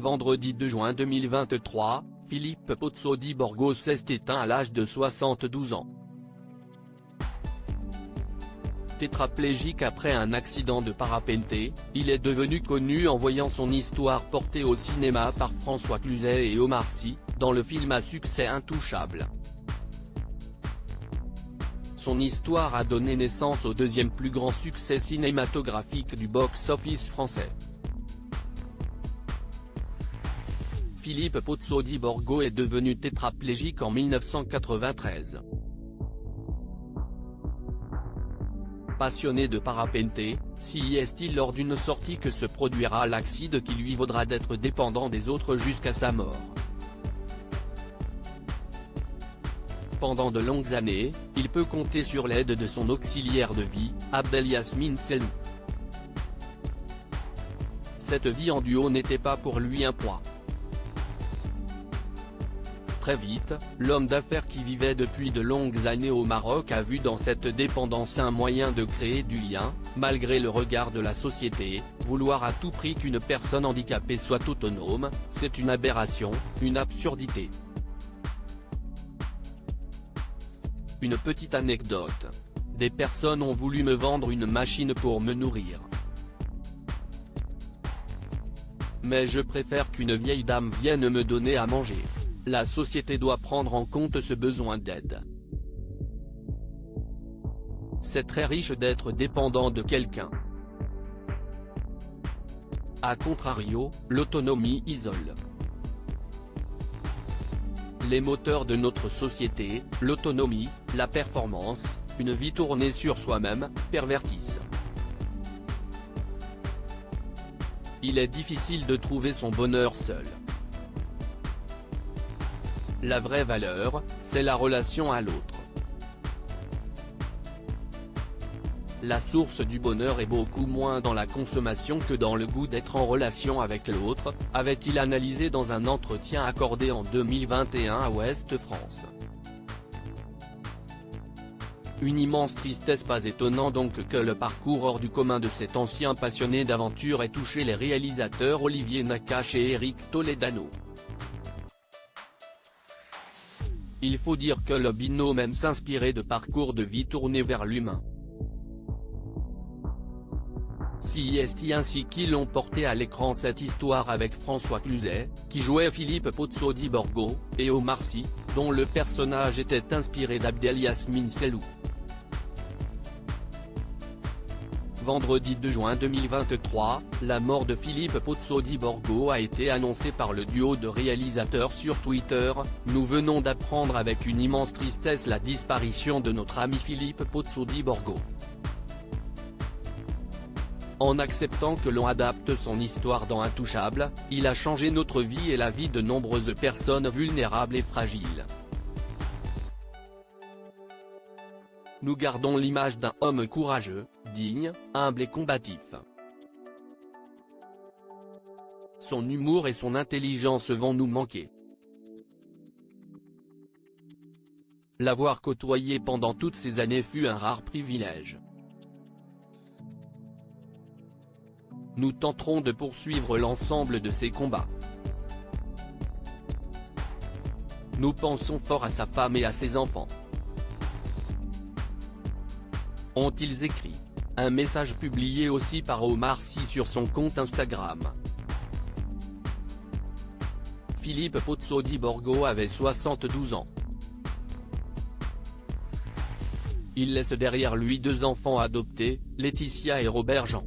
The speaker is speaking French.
Vendredi 2 juin 2023, Philippe Pozzo di Borgo s'est éteint à l'âge de 72 ans. Tétraplégique après un accident de parapente, il est devenu connu en voyant son histoire portée au cinéma par François Cluzet et Omar Sy, dans le film à succès Intouchables. Son histoire a donné naissance au deuxième plus grand succès cinématographique du box-office français. Philippe Pozzo di Borgo est devenu tétraplégique en 1993. Passionné de parapente, s'y est-il lors d'une sortie que se produira l'accident qui lui vaudra d'être dépendant des autres jusqu'à sa mort. Pendant de longues années, il peut compter sur l'aide de son auxiliaire de vie, Abdelyasmine Sellou. Cette vie en duo n'était pas pour lui un poids. Très vite, l'homme d'affaires qui vivait depuis de longues années au Maroc a vu dans cette dépendance un moyen de créer du lien, malgré le regard de la société. Vouloir à tout prix qu'une personne handicapée soit autonome, c'est une aberration, une absurdité. Une petite anecdote. Des personnes ont voulu me vendre une machine pour me nourrir. Mais je préfère qu'une vieille dame vienne me donner à manger. La société doit prendre en compte ce besoin d'aide. C'est très riche d'être dépendant de quelqu'un. A contrario, l'autonomie isole. Les moteurs de notre société, l'autonomie, la performance, une vie tournée sur soi-même, pervertissent. Il est difficile de trouver son bonheur seul. La vraie valeur, c'est la relation à l'autre. La source du bonheur est beaucoup moins dans la consommation que dans le goût d'être en relation avec l'autre, avait-il analysé dans un entretien accordé en 2021 à Ouest France. Une immense tristesse, pas étonnant donc que le parcours hors du commun de cet ancien passionné d'aventure ait touché les réalisateurs Olivier Nakache et Eric Toledano. Il faut dire que le binôme aime s'inspirer de parcours de vie tournés vers l'humain. C'est ainsi qu'ils ont porté à l'écran cette histoire avec François Cluzet, qui jouait Philippe Pozzo di Borgo, et Omar Sy, dont le personnage était inspiré d'Abdelyasmine Sellou. Vendredi 2 juin 2023, la mort de Philippe Pozzo di Borgo a été annoncée par le duo de réalisateurs sur Twitter. Nous venons d'apprendre avec une immense tristesse la disparition de notre ami Philippe Pozzo di Borgo. En acceptant que l'on adapte son histoire dans Intouchables, il a changé notre vie et la vie de nombreuses personnes vulnérables et fragiles. Nous gardons l'image d'un homme courageux, digne, humble et combatif. Son humour et son intelligence vont nous manquer. L'avoir côtoyé pendant toutes ces années fut un rare privilège. Nous tenterons de poursuivre l'ensemble de ses combats. Nous pensons fort à sa femme et à ses enfants. Ont-ils écrit. Un message publié aussi par Omar Sy sur son compte Instagram. Philippe Pozzo di Borgo avait 72 ans. Il laisse derrière lui deux enfants adoptés, Laetitia et Robert Jean.